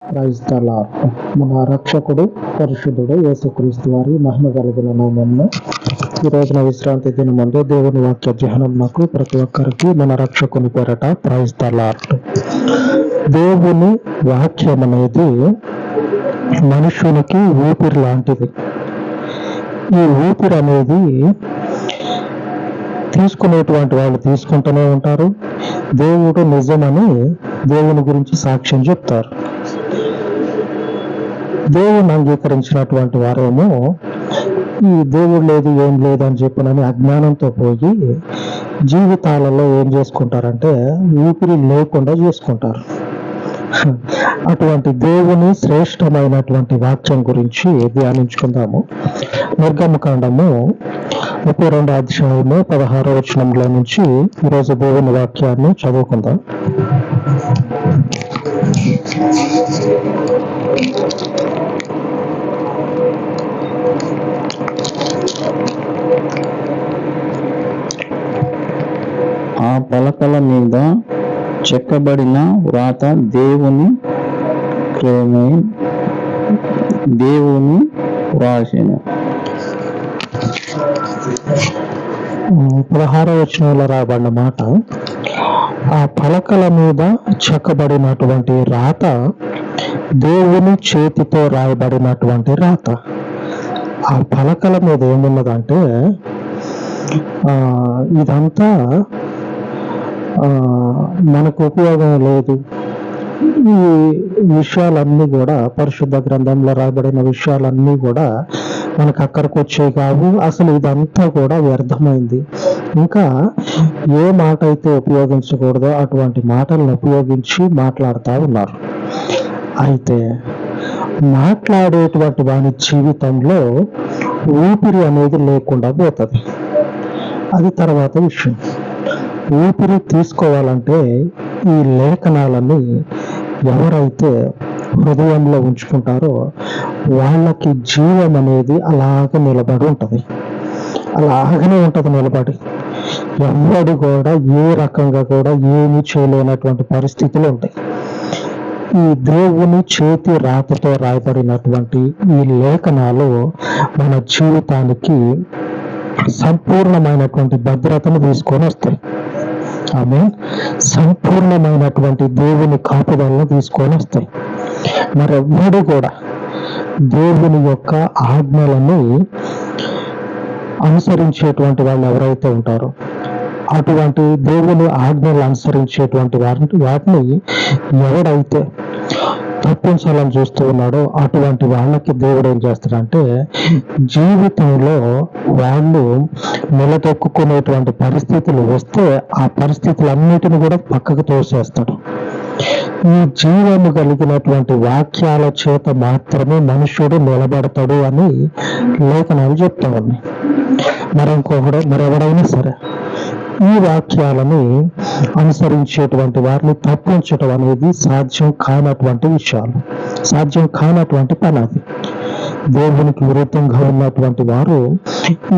Praise the lord. మన రక్షకుడు పరిశుద్ధుడు యేసుక్రీస్తు వారి మహిమ కలిగిన నామమున ఈ రోజున విశ్రాంతి దినమందు దేవుని వాక్య ధ్యానమునకు ప్రతి ఒక్కరికి మన రక్షకుని పేరట ప్రైజ్ ద లార్డ్. దేవుని వాక్యం అనేది మనుషునికి ఊపిరి లాంటిది. ఈ ఊపిరి అనేది తీసుకునేటువంటి వాళ్ళు తీసుకుంటూనే ఉంటారు. దేవుడు నిజమని దేవుని గురించి సాక్ష్యం చెప్తారు. దేవుని అంగీకరించినటువంటి వారేమో ఈ దేవుడు లేదు ఏం లేదు అని చెప్పినని అజ్ఞానంతో పోయి జీవితాలలో ఏం చేసుకుంటారంటే ఊపిరి లేకుండా చేసుకుంటారు. అటువంటి దేవుని శ్రేష్టమైనటువంటి వాక్యం గురించి ధ్యానించుకుందాము. నిర్గమకాండము 32వ అధ్యాయము 16వ వచనంలో నుంచి ఈరోజు దేవుని వాక్యాన్ని చదువుకుందాం. ఆ పలకల మీద చెక్కబడిన వ్రాత దేవుని వ్రాసెను. 16వ వచనంలో రాబడిన మాట, ఆ పలకల మీద చెక్కబడినటువంటి రాత దేవుని చేతితో రాయబడినటువంటి రాత. ఆ పలకల మీద ఏమున్నదంటే ఇదంతా మనకు ఉపయోగం లేదు, ఈ విషయాలన్నీ కూడా పరిశుద్ధ గ్రంథంలో రాయబడిన విషయాలన్నీ కూడా మనకు అక్కడికి వచ్చేవి కావు, అసలు ఇదంతా కూడా వ్యర్థమైంది, ఇంకా ఏ మాట అయితే ఉపయోగించకూడదో అటువంటి మాటలను ఉపయోగించి మాట్లాడుతూ ఉన్నారు. అయితే మాట్లాడేటువంటి వాని జీవితంలో ఊపిరి అనేది లేకుండా పోతుంది. అది తర్వాత విషయం. ఊపిరి తీసుకోవాలంటే ఈ లేఖనాలని ఎవరైతే హృదయంలో ఉంచుకుంటారో వాళ్ళకి జీవం అనేది అలాగే నిలబడి ఉంటుంది. అలాగనే ఉంటుంది నిలబడి. ఎవడు కూడా ఏ రకంగా కూడా ఏమీ చేయలేనటువంటి పరిస్థితులు ఉంటాయి. ఈ దేవుని చేతి రాతతో రాయబడినటువంటి ఈ లేఖనాలు మన జీవితానికి సంపూర్ణమైనటువంటి భద్రతను తీసుకొని వస్తాయి. ఆమె సంపూర్ణమైనటువంటి దేవుని కాపుదలను తీసుకొని వస్తాయి. మరెవ్వడు కూడా దేవుని యొక్క ఆజ్ఞలను అనుసరించేటువంటి వాళ్ళు ఎవరైతే ఉంటారో అటువంటి దేవుని ఆజ్ఞలు అనుసరించేటువంటి వాటిని ఎవడైతే తప్పించాలని చూస్తూ ఉన్నాడో అటువంటి వాళ్ళకి దేవుడు ఏం చేస్తాడంటే జీవితంలో వాళ్ళు నిలదొక్కునేటువంటి పరిస్థితులు వస్తే ఆ పరిస్థితులన్నిటిని కూడా పక్కకు తోసేస్తాడు. ఈ జీవము కలిగినటువంటి వాక్యాల చేత మాత్రమే మనుష్యుడు నిలబడతాడు అని లేఖనాలు చెప్తా ఉన్నాయి. మరెవడైనా సరే ఈ వాక్యాలని అనుసరించేటువంటి వారిని తప్పించడం అనేది సాధ్యం కానటువంటి విషయాలు, సాధ్యం కానటువంటి పని. అది దేవునికి విరుద్ధంగా ఉన్నటువంటి వారు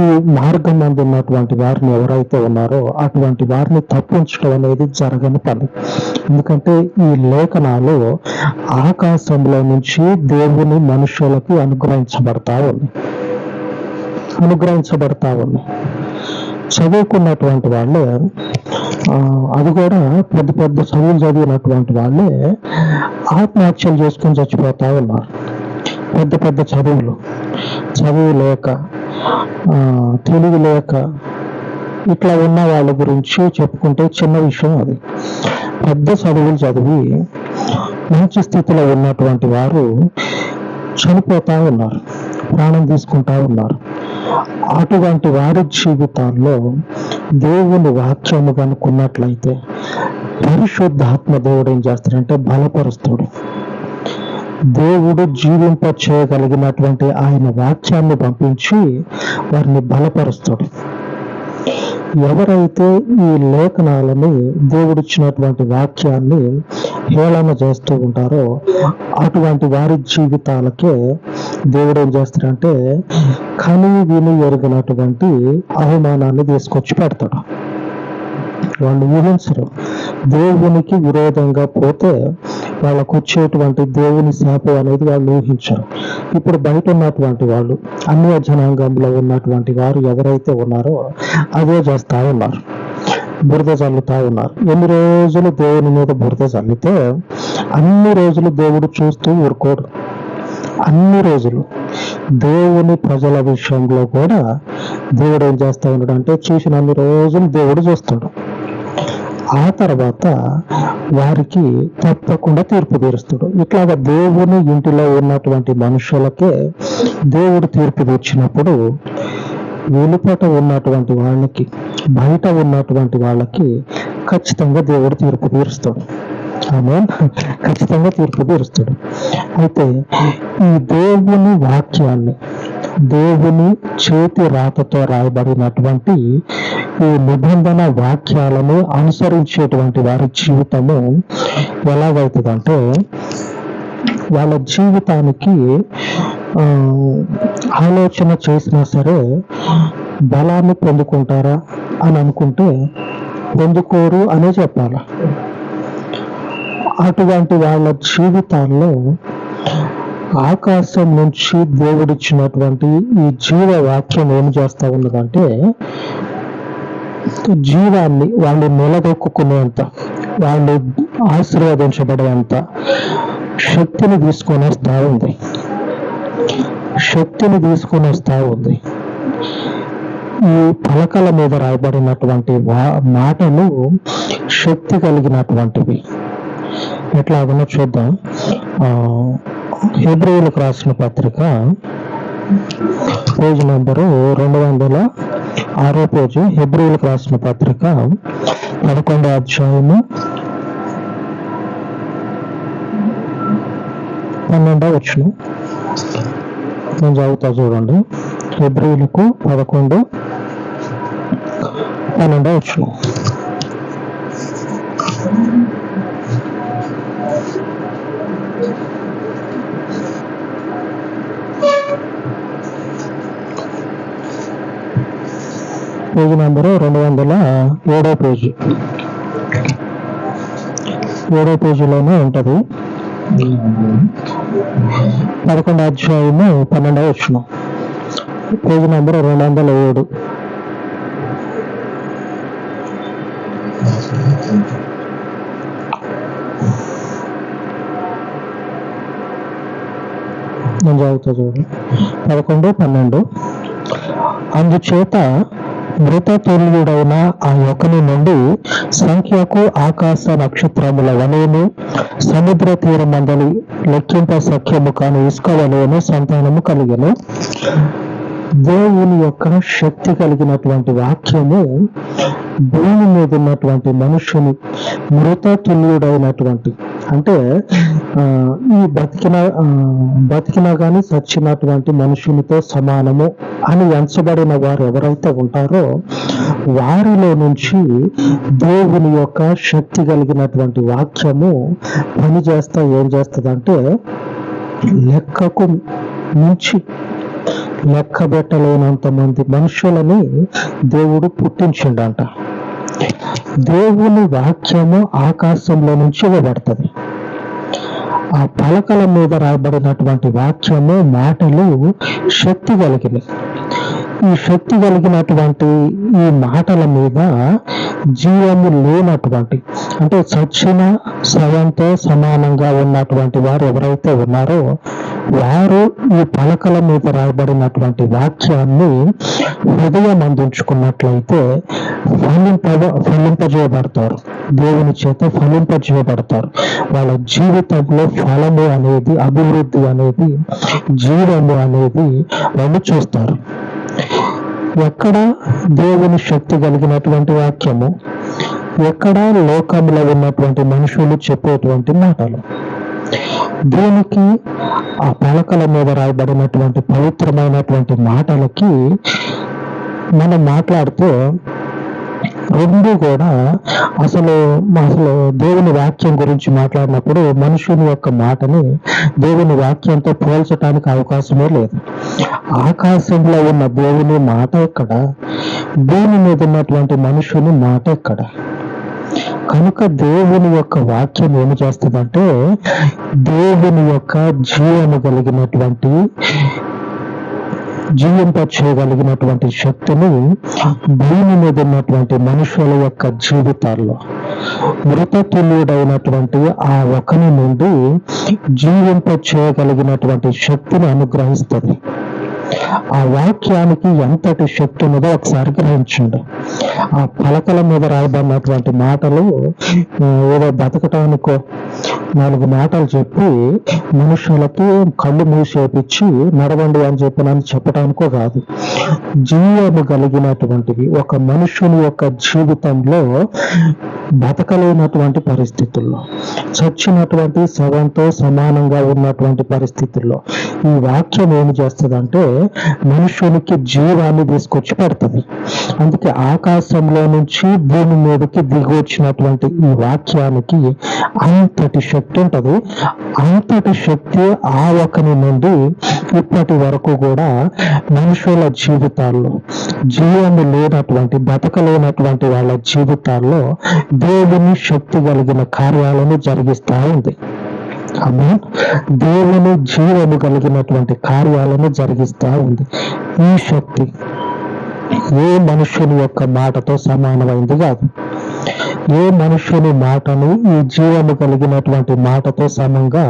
ఈ మార్గం మందు ఉన్నటువంటి వారిని ఎవరైతే ఉన్నారో అటువంటి వారిని తప్పించడం అనేది జరగని పని. ఎందుకంటే ఈ లేఖనాలు ఆకాశంలో నుంచి దేవుని మనుషులకి అనుగ్రహించబడతా ఉన్నాయి. చదువుకున్నటువంటి వాళ్ళే, అది కూడా పెద్ద పెద్ద చదువులు చదివినటువంటి వాళ్ళే ఆత్మహత్యలు చేసుకుని చచ్చిపోతా ఉన్నారు. పెద్ద పెద్ద చదువు లేక, తెలివి లేక ఇట్లా ఉన్న వాళ్ళ గురించి చెప్పుకుంటే చిన్న విషయం. అది పెద్ద చదువులు చదివి మంచి స్థితిలో ఉన్నటువంటి వారు చనిపోతా ఉన్నారు, ప్రాణం తీసుకుంటా ఉన్నారు. అటువంటి వారి జీవితాల్లో దేవుని వాక్యము కనుక్కున్నట్లయితే పరిశుద్ధాత్మ దేవుడు ఏం చేస్తాడంటే బలపరుస్తాడు. దేవుడు జీవింప చేయగలిగినటువంటి ఆయన వాక్యాన్ని పంపించి వారిని బలపరుస్తాడు. ఎవరైతే ఈ లేఖనాలని దేవుడిచ్చినటువంటి వాక్యాన్ని హేళన చేస్తూ ఉంటారో అటువంటి వారి జీవితాలకే దేవుడు ఏం చేస్తాడంటే కని విని ఎరిగినటువంటి అవమానాన్ని తీసుకొచ్చి పెడతాడు. వాళ్ళు ఊహించరు. దేవునికి విరోధంగా పోతే వాళ్ళకు వచ్చేటువంటి దేవుని శాపం అనేది వాళ్ళు ఊహించరు. ఇప్పుడు బయట ఉన్నటువంటి వాళ్ళు, అన్య జనాంగంలో ఉన్నటువంటి వారు ఎవరైతే ఉన్నారో అదే చేస్తా ఉన్నారు, బురద చల్లుతా ఉన్నారు. ఎన్ని రోజులు దేవుని మీద బురద చల్లితే అన్ని రోజులు దేవుడు చూస్తూ ఊరుకోడు. అన్ని రోజులు దేవుని ప్రజల విషయంలో కూడా దేవుడు ఏం చేస్తా ఉన్నాడు అంటే, చూసిన అన్ని రోజులు దేవుడు చూస్తాడు. ఆ తర్వాత వారికి తప్పకుండా తీర్పు తీరుస్తాడు. ఇట్లాగా దేవుని ఇంటిలో ఉన్నటువంటి మనుషులకే దేవుడు తీర్పు తీర్చినప్పుడు, వెలుపట ఉన్నటువంటి వాళ్ళకి, బయట ఉన్నటువంటి వాళ్ళకి ఖచ్చితంగా దేవుడు తీర్పు తీరుస్తాడు. ఆమేన్. ఖచ్చితంగా తీర్పు తీరుస్తాడు. అయితే ఈ దేవుని వాక్యాన్ని, దేవుని చేతి రాతతో రాయబడినటువంటి ఈ నిబంధన వాక్యాలను అనుసరించేటువంటి వారి జీవితము ఎలాగవుతుందంటే, వాళ్ళ జీవితానికి ఆలోచన చేసినా సరే బలాన్ని పొందుకుంటారా అని అనుకుంటే పొందుకోరు అనే చెప్పాలి. అటువంటి వాళ్ళ జీవితాల్లో ఆకాశం నుంచి దేవుడిచ్చినటువంటి ఈ జీవ వాక్యం ఏం చేస్తా ఉన్నదంటే, జీవాన్ని వాళ్ళు నిలదొక్కునేంత, వాళ్ళు ఆశీర్వదించబడేంత శక్తిని తీసుకొని వస్తా ఉంది. శక్తిని తీసుకొని వస్తా ఉంది. ఈ పలకల మీద రాయబడినటువంటి మాటలు శక్తి కలిగినటువంటివి. ఎట్లాగనో చూద్దాం. హెబ్రీయులకు రాసిన పత్రిక పేజీ నంబరు 206 పేజీ. హెబ్రీయులకు రాసిన పత్రిక 11వ అధ్యాయము 12వ వచనం నేను చదువుతా చూడండి. హెబ్రీయులకు 11:12 వచనం. Page number 207 page. 7 పేజీలోనే ఉంటది. 11వ అధ్యాయము 12వ వచనం. Page number 207. నేను చదువుతా చూడండి. 11:12. అందుచేత మృత తుల్యుడైన ఆ యొక్కని నుండి సంఖ్యకు ఆకాశ నక్షత్రముల వలెను, సముద్ర తీరమందలి లెక్కింప సఖ్యము కాని ఇసుక వలెను సంతానము కలిగెను. దేవుని యొక్క శక్తి కలిగినటువంటి వాక్యము భూమి మీద ఉన్నటువంటి మనుషుని మృత తుల్యుడైనటువంటి, అంటే ఈ బతికినా కానీ చచ్చినటువంటి మనుషునితో సమానము అని ఎంచబడిన వారు ఎవరైతే ఉంటారో వారిలో నుంచి దేవుని యొక్క శక్తి కలిగినటువంటి వాక్యము పని చేస్తా ఏం చేస్తుందంటే, లెక్కకు మించి లెక్క పెట్టలేనంత మంది మనుషులని దేవుడు పుట్టించిండంట. దేవుని వాక్యము ఆకాశంలో నుంచి ఇవ్వబడుతుంది. ఆ పలకల మీద రాయబడినటువంటి వాక్యము, మాటలు శక్తి కలిగినవి. ఈ శక్తి కలిగినటువంటి ఈ మాటల మీద జీవము లేనటువంటి, అంటే చచ్చిన శవంతో సమానంగా ఉన్నటువంటి వారు ఎవరైతే ఉన్నారో వారు ఈ పలకల మీద రాయబడినటువంటి వాక్యాన్ని హృదయం అందించుకున్నట్లయితే ఫలింపజేయబడతారు. దేవుని చేత ఫలింపజేయబడతారు. వాళ్ళ జీవితంలో ఫలము అనేది, అభివృద్ధి అనేది, జీవము అనేది వాళ్ళు చూస్తారు. ఎక్కడ దేవుని శక్తి కలిగినటువంటి వాక్యము, ఎక్కడ లోకంలో ఉన్నటువంటి మనుషులు చెప్పేటువంటి మాటలు. దీనికి ఆ పలకల మీద రాయబడినటువంటి పవిత్రమైనటువంటి మాటలకి మనం మాట్లాడితే రెండు కూడా అసలు దేవుని వాక్యం గురించి మాట్లాడినప్పుడు మనుషుని యొక్క మాటని దేవుని వాక్యంతో పోల్చడానికి అవకాశమే లేదు. ఆకాశంలో ఉన్న దేవుని మాట ఎక్కడ, భూమి మీద ఉన్నటువంటి మనుషుని మాట ఎక్కడ? కనుక దేవుని యొక్క వాక్యం ఏమి చేస్తుందంటే దేవుని యొక్క జీవము కలిగినటువంటి జీవింపచేయగలిగినటువంటి శక్తిని భూమి మీద ఉన్నటువంటి మనుషుల యొక్క జీవితాల్లో మృతతుల్యుడైనటువంటి ఆ ఒకని నుండి జీవింపచేయగలిగినటువంటి శక్తిని అనుగ్రహిస్తుంది. ఆ వాక్యానికి ఎంతటి శక్తి ఉన్నదో ఒకసారి గ్రహించండి. ఆ పలకల మీద రాయబడినటువంటి మాటలు ఏదో బతకటానికో 4 మాటలు చెప్పి మనుషులకి కళ్ళు మూసేపించి నడవండి అని చెప్పినని చెప్పడానికో కాదు. జీవము కలిగినటువంటివి ఒక మనుషుని యొక్క జీవితంలో బతకలేనటువంటి పరిస్థితుల్లో, చచ్చినటువంటి శవంతో సమానంగా ఉన్నటువంటి పరిస్థితుల్లో ఈ వాక్యం ఏమి చేస్తుందంటే మనుషునికి జీవాన్ని తీసుకొచ్చి పెడుతుంది. అందుకే ఆకాశంలో నుంచి భూమి మీదకి దిగి వచ్చినటువంటి ఈ వాక్యానికి అంతటి శక్తి ఉంటుంది. అంతటి శక్తి ఆ ఒకని నుండి ఇప్పటి వరకు కూడా మనుషుల జీవితాల్లో జీవము లేనటువంటి బతకలేనటువంటి వాళ్ళ జీవితాల్లో దేవుని శక్తి కలిగిన కార్యాలను జరిగిస్తూ ఉంది. దేవుని జీవము కలిగినటువంటి కార్యాలను జరిగిస్తూ ఉంది. ఈ శక్తి ఏ మనుషుని యొక్క మాటతో సమానమైంది కాదు. ఏ మనుషుని మాటను ఈ జీవము కలిగినటువంటి మాటతో సమంగా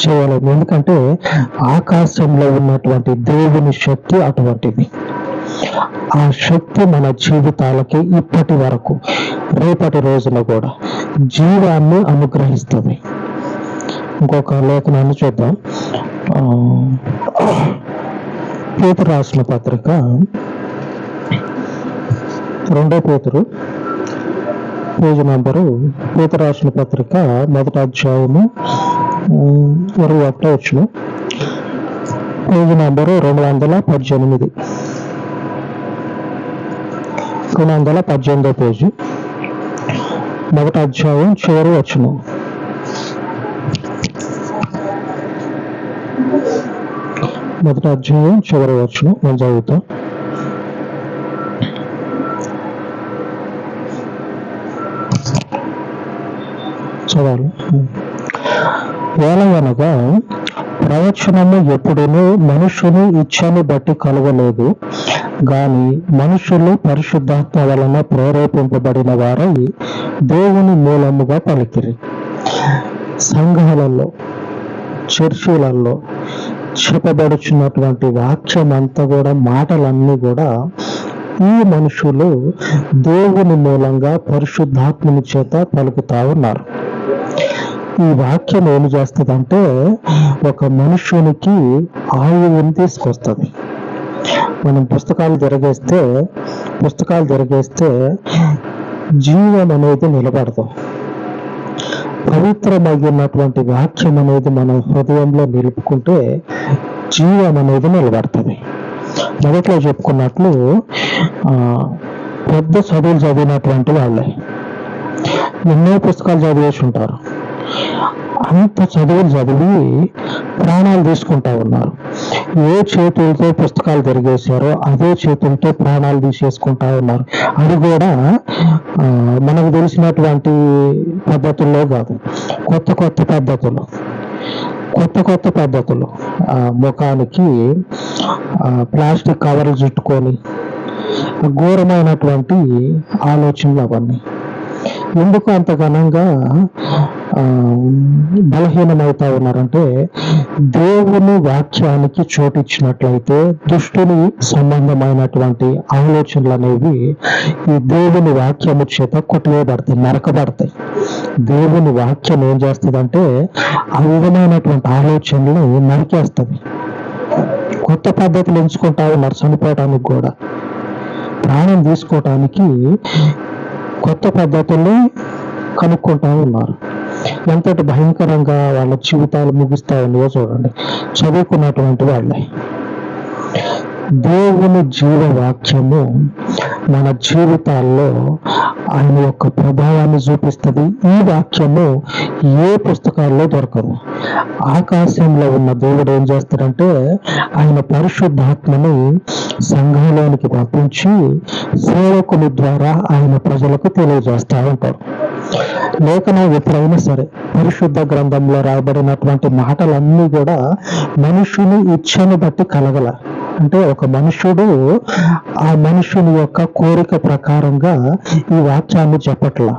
చేయలేము. ఎందుకంటే ఆకాశంలో ఉన్నటువంటి దేవుని శక్తి అటువంటిది. ఆ శక్తి మన జీవితాలకి ఇప్పటి వరకు రేపటి రోజున కూడా జీవాన్ని అనుగ్రహిస్తుంది. ఇంకొక లేఖనాన్ని చూద్దాం. పేతురు రాసిన పత్రిక 2వ పేతురు పేజీ నంబరు పేతురు రాసిన పత్రిక 1వ అధ్యాయము 21వ వచనం, పేజీ నంబరు 218, 218వ పేజీ, 1వ అధ్యాయం చివరి వచనం. మొదటి అధ్యాయం చివరి వచనం నేను చదువుతా. చదవాలి. ఏలయనగా ప్రవచనము ఎప్పుడునూ మనుషుని ఇచ్చని బట్టి కలగలేదు, గాని మనుషులు పరిశుద్ధాత్మ వలన ప్రేరేపింపబడిన వారై దేవుని మూలముగా పలికిరి. సంఘాలలో, చర్చిలలో చెప్పబడుచున్నటువంటి వాక్యం అంతా కూడా, మాటలన్నీ కూడా ఈ మనుషులు దేవుని మూలంగా పరిశుద్ధాత్మని చేత పలుకుతా ఉన్నారు. ఈ వాక్యం ఏమి చేస్తుందంటే ఒక మనుషునికి ఆయువుని తీసుకొస్తుంది. మనం పుస్తకాలు తిరగేస్తే జీవం అనేది నిలబడదు. పవిత్రమైనటువంటి వాక్యం అనేది మన హృదయంలో నిలుపుకుంటే జీవం అనేది నిలబడుతుంది. మొదట్లో చెప్పుకున్నట్లు పెద్ద చదువులు చదివినటువంటి వాళ్ళే ఎన్నో పుస్తకాలు చదివేసి ఉంటారు. అంత చదువులు చదివి ప్రాణాలు తీసుకుంటా ఉన్నారు. ఏ చేతులతో పుస్తకాలు తిరిగేశారో అదే చేతులతో ప్రాణాలు తీసేసుకుంటా ఉన్నారు. అది కూడా మనకు తెలిసినటువంటి పద్ధతుల్లో కాదు, కొత్త పద్ధతులు. ముఖానికి ప్లాస్టిక్ కవర్లు చుట్టుకొని ఘోరమైనటువంటి ఆలోచనలు అవన్నీ. ఎందుకు అంత ఘనంగా బలహీనమవుతా ఉన్నారంటే దేవుని వాక్యానికి చోటిచ్చినట్లయితే దుష్టుని సంబంధమైనటువంటి ఆలోచనలు అనేవి ఈ దేవుని వాక్యము చేత కొట్టివేయబడతాయి, నరకబడతాయి. దేవుని వాక్యం ఏం చేస్తుందంటే ఆ విధమైనటువంటి ఆలోచనలు నరికేస్తుంది. కొత్త పద్ధతులు ఎంచుకుంటా ఉన్నారు. చనిపోవటానికి కూడా, ప్రాణం తీసుకోవటానికి కొత్త పద్ధతులు కనుక్కుంటా ఉన్నారు. ఎంతటి భయంకరంగా వాళ్ళ జీవితాలు ముగిస్తా ఉన్నాయో చూడండి. చదువుకున్నటువంటి వాళ్ళే. దేవుని జీవవాక్యము మన జీవితాల్లో ఆయన యొక్క ప్రభావాన్ని చూపిస్తుంది. ఈ వాక్యము ఏ పుస్తకాల్లో దొరకదు. ఆకాశంలో ఉన్న దేవుడు ఏం చేస్తాడంటే ఆయన పరిశుద్ధాత్మని సంఘంలోనికి పంపించి సేవకుని ద్వారా ఆయన ప్రజలకు తెలియజేస్తూ ఉంటారు. లేఖనం ఎప్పుడైనా సరే పరిశుద్ధ గ్రంథంలో రాయబడినటువంటి మాటలన్నీ కూడా మనుషుని ఇచ్ఛను బట్టి కలగల. అంటే ఒక మనుషుడు ఆ మనుషుని యొక్క కోరిక ప్రకారంగా ఈ వాక్యాన్ని చెప్పట్లా,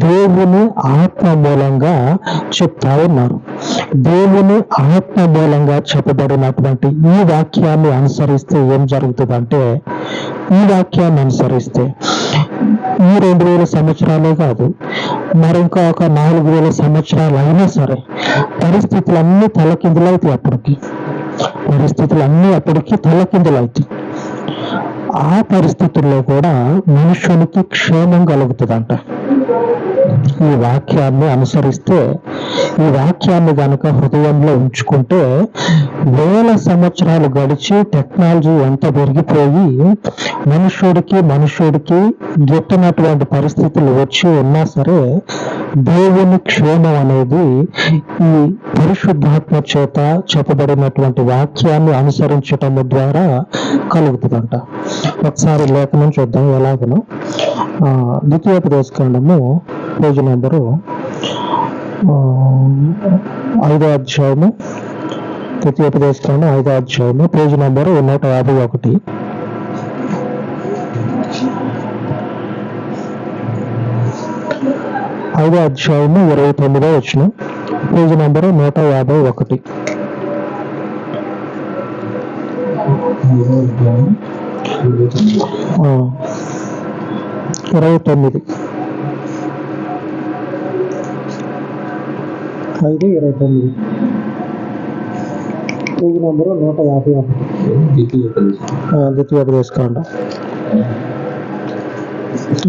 దేవుని ఆత్మ మూలంగా చెప్తా ఉన్నారు. దేవుని ఆత్మ మూలంగా చెప్పబడినటువంటి ఈ వాక్యాన్ని అనుసరిస్తే ఏం జరుగుతుందంటే, ఈ వాక్యాన్ని అనుసరిస్తే ఈ 2000 సంవత్సరాలే కాదు, మరింకా ఒక 4000 సంవత్సరాలు అయినా సరే పరిస్థితులన్నీ తలకిందులవుతాయి. పరిస్థితులన్నీ అప్పటికి తలకిందులవుతాయి. ఆ పరిస్థితుల్లో కూడా మనుషునికి క్షేమం కలుగుతుందంట. ఈ వాక్యాన్ని అనుసరిస్తే, ఈ వాక్యాన్ని గనక హృదయంలో ఉంచుకుంటే, వేల సంవత్సరాలు గడిచి టెక్నాలజీ ఎంత పెరిగిపోయి మనుషుడికి గిట్టనటువంటి పరిస్థితులు వచ్చి ఉన్నా సరే దేవుని క్షేమం అనేది ఈ పరిశుద్ధాత్మ చేత చెప్పబడినటువంటి వాక్యాన్ని అనుసరించటం ద్వారా కలుగుతుందంట. ఒకసారి లేఖనం చూద్దాం ఎలాగనో. ద్వితీయోపదేశకాండము పేజీ నెంబరు 5వ అధ్యాయము, ద్వితీయోపదేశకాండం 5వ అధ్యాయము పేజీ నెంబరు 151. ఐదో అధ్యాయము 29వ వచనం, పేజీ నెంబరు 151. 29, 5:29, page number 151. ద్వితీయోపదేశకాండం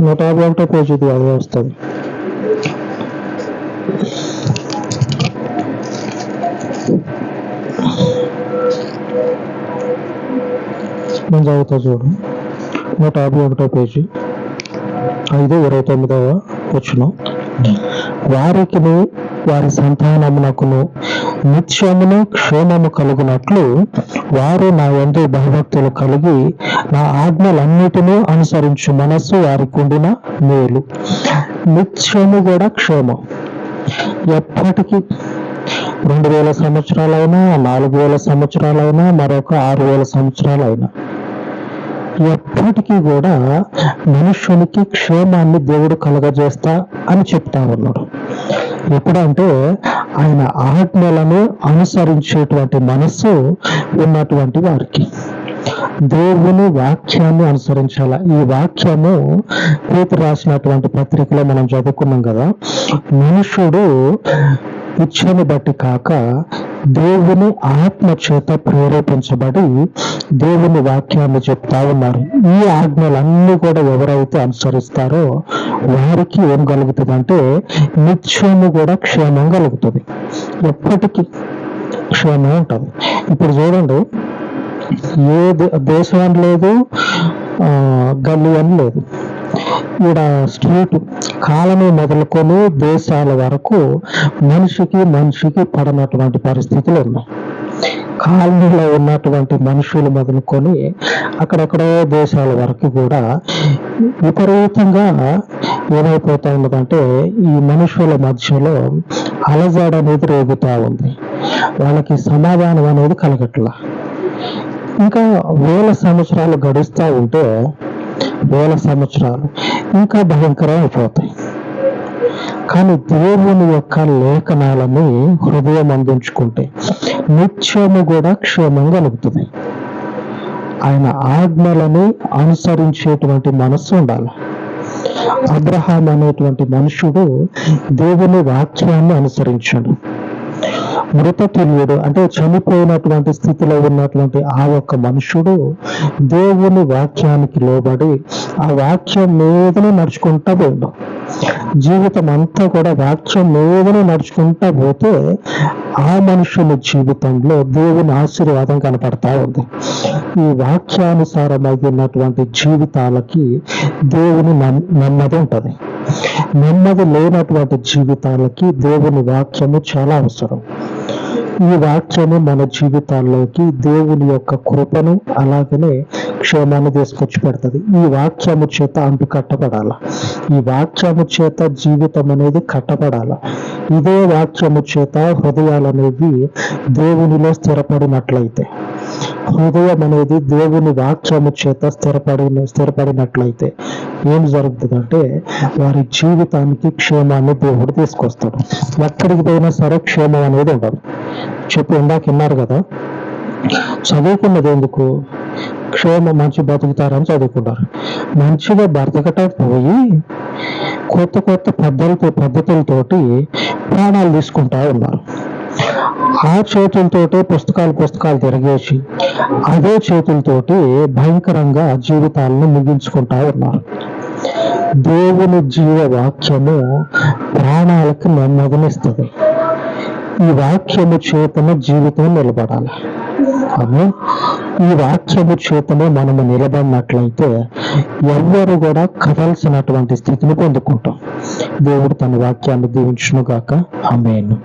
151 పేజీది అదే వస్తుంది. నేను చదువుతా చూడు. 151 పేజీ 5:29 వచనం. వారికి వారి సంతానమునకును నిత్యమును క్షేమము కలుగునట్లు వారు నా యందు భయభక్తులు కలిగి నా ఆజ్ఞలన్నిటినీ అనుసరించు మనస్సు వారికి ఉండిన మేలు. నిత్యము కూడా క్షేమం. ఎప్పటికీ 2000 సంవత్సరాలైనా, 4000 సంవత్సరాలైనా, మరొక 6000 సంవత్సరాలైనా, ఎప్పటికీ కూడా మనుష్యునికి క్షేమాన్ని దేవుడు కలగజేస్తా అని చెప్తా ఉన్నాడు. ఎప్పుడంటే ఆయన ఆజ్ఞలను అనుసరించేటువంటి మనస్సు ఉన్నటువంటి వారికి. దేవుని వాక్యాన్ని అనుసరించాల. ఈ వాక్యము పేతురు రాసినటువంటి పత్రికలో మనం చదువుకున్నాం కదా. మనుషుడు ఇచ్చని బట్టి కాక దేవుని ఆత్మ చేత ప్రేరేపించబడి దేవుని వాక్యాన్ని చెప్తా ఉన్నారు. ఈ ఆజ్ఞలన్నీ కూడా ఎవరైతే అనుసరిస్తారో వారికి ఏం కలుగుతుంది అంటే నిత్యము కూడా క్షేమం కలుగుతుంది. ఎప్పటికీ క్షేమం ఉంటుంది. ఇప్పుడు చూడండి, ఏ దేశం అని లేదు, గల్లీ అని లేదు. ఈడ స్ట్రీట్ కాలనీ మొదలుకొని దేశాల వరకు మనిషికి పడనటువంటి పరిస్థితులు ఉన్నాయి. కాలనీలో ఉన్నటువంటి మనుషులు మొదలుకొని అక్కడెక్కడో దేశాల వరకు కూడా విపరీతంగా ఏమైపోతా ఉన్నదంటే ఈ మనుషుల మధ్యలో అలజడ అనేది రేగుతా ఉంది. వాళ్ళకి సమాధానం అనేది కలగట్లా. ఇంకా 1000 సంవత్సరాలు గడుస్తూ ఉంటే 1000 సంవత్సరాలు ఇంకా భయంకరం అయిపోతాయి. కానీ దేవుని యొక్క లేఖనాలని హృదయం అందించుకుంటే నిత్యము కూడా క్షేమం కలుగుతుంది. ఆయన ఆజ్ఞలని అనుసరించేటువంటి మనస్సు ఉండాలి. అబ్రహాం అనేటువంటి మనుషుడు దేవుని వాక్యాన్ని అనుసరించాడు. మృతతుల్యుడు అంటే చనిపోయినటువంటి స్థితిలో ఉన్నటువంటి ఆ ఒక్క మనుషుడు దేవుని వాక్యానికి లోబడి ఆ వాక్యం మీదనే నడుచుకుంటా పోయాడు. జీవితం అంతా కూడా వాక్యం మీదనే నడుచుకుంటా పోతే ఆ మనుషుని జీవితంలో దేవుని ఆశీర్వాదం కనపడతా ఉంది. ఈ వాక్యానుసారమైనటువంటి జీవితాలకి దేవుని నెమ్మది ఉంటుంది. నెమ్మది లేనటువంటి జీవితాలకి దేవుని వాక్యము చాలా అవసరం. ఈ వాక్యము మన జీవితాల్లోకి దేవుని యొక్క కృపను అలాగనే క్షేమాన్ని తీసుకొచ్చి పెడుతుంది. ఈ వాక్యము చేత అంటు కట్టబడాల, ఈ వాక్యము చేత జీవితం అనేది కట్టబడాల. ఇదే వాక్యము చేత హృదయాలు అనేవి దేవునిలో స్థిరపడినట్లయితే, హృదయం అనేది దేవుని వాక్యము చేత స్థిరపడినట్లయితే ఏం జరుగుతుందంటే వారి జీవితానికి క్షేమాన్ని దేవుడు తీసుకొస్తాడు. ఎక్కడికి పోయినా సరే క్షేమం అనేది ఉండదు. ఇందాక విన్నారు కదా, చదువుకున్నది ఎందుకు? క్షేమం, మంచి బతుకుతారని చదువుకున్నారు. మంచిగా బ్రతకటం పోయి కొత్త కొత్త పద్ధతులతోటి ప్రాణాలు తీసుకుంటా ఉన్నారు. ఆ చేతులతోటే పుస్తకాలు తిరిగేసి అదే చేతులతోటి భయంకరంగా జీవితాలను ముగించుకుంటా ఉన్నారు. దేవుని జీవ వాక్యము ప్రాణాలకు నెమ్మదినిస్తుంది. ఈ వాక్యము చేతనే జీవితం నిలబడాలి. కానీ ఈ వాక్యము చేతనే మనము నిలబడినట్లయితే ఎవ్వరు కూడా కదల్సినటువంటి స్థితిని పొందుకుంటాం. దేవుడు తన వాక్యాన్ని దీవించును గాక. ఆమేన్.